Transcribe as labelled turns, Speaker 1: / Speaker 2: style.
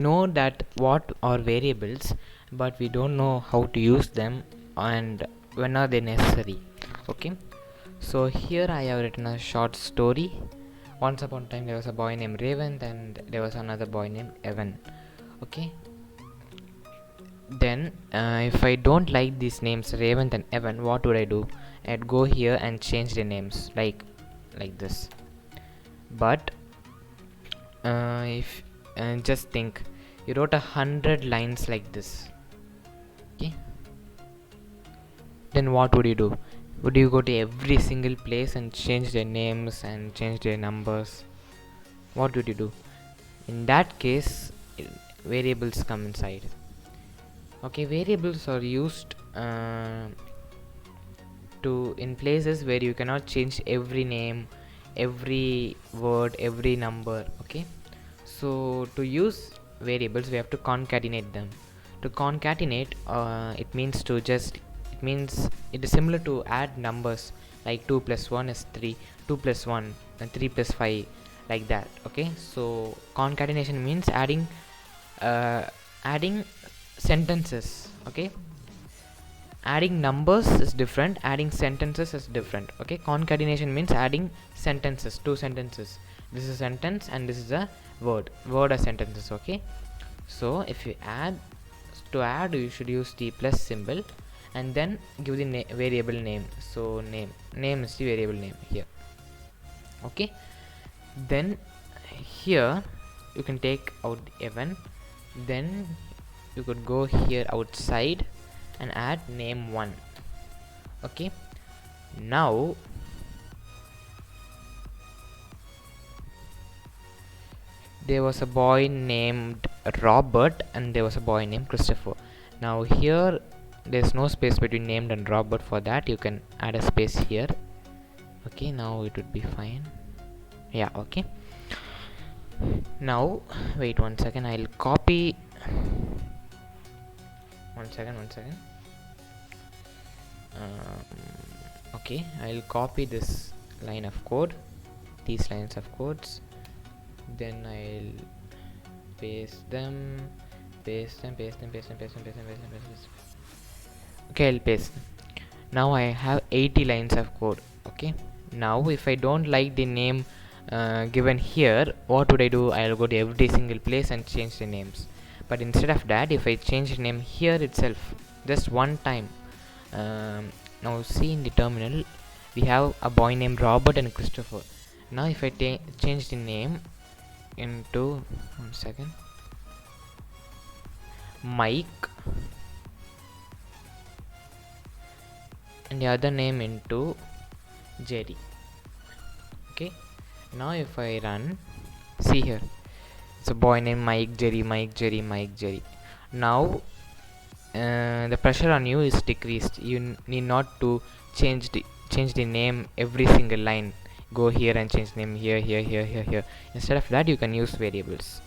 Speaker 1: know that what are variables, but we don't know how to use them and when are they necessary. Okay, so here I have written a short story. Once upon a time there was a boy named Raven, and there was another boy named Evan. Okay, then if I don't like these names Raven and Evan, what would I do? I'd go here and change the names like this. But if just think, you wrote 100 lines like this. Okay, then what would you do? Would you go to every single place and change their names and change their numbers? What would you do? In that case, variables come inside. Okay, variables are used to in places where you cannot change every name, every word, every number. Okay, so to use variables we have to concatenate them. To concatenate, it is similar to add numbers, like 2 plus 1 is 3, 2 plus 1 and 3 plus 5, like that. Okay, so concatenation means adding sentences. Okay, adding numbers is different, adding sentences is different. Okay, concatenation means adding sentences, two sentences. This is a sentence and this is a word or sentences. Okay, so if you add, to add you should use the plus symbol and then give the variable name. So name is the variable name here. Okay, then here you can take out Evan, then you could go here outside and add name 1. Okay, now there was a boy named Robert and there was a boy named Christopher. Now here there's no space between named and Robert. For that you can add a space here. Okay, now it would be fine. Yeah, okay. Now wait one second, I'll copy. One second. Okay, I'll copy this line of code, these lines of codes, then I'll paste them. Okay, I'll paste them. Now I have 80 lines of code. Okay, now if I don't like the name given here, what would I do? I'll go to every single place and change the names. But instead of that, if I change the name here itself just one time, now see in the terminal we have a boy named Robert and Christopher. Now if I change the name into, one second, Mike, and the other name into Jerry. Okay, now if I run, see here, it's a boy named Mike, Jerry. Now the pressure on you is decreased. You need not to change the name every single line. Go here and change name here. Instead of that, you can use variables.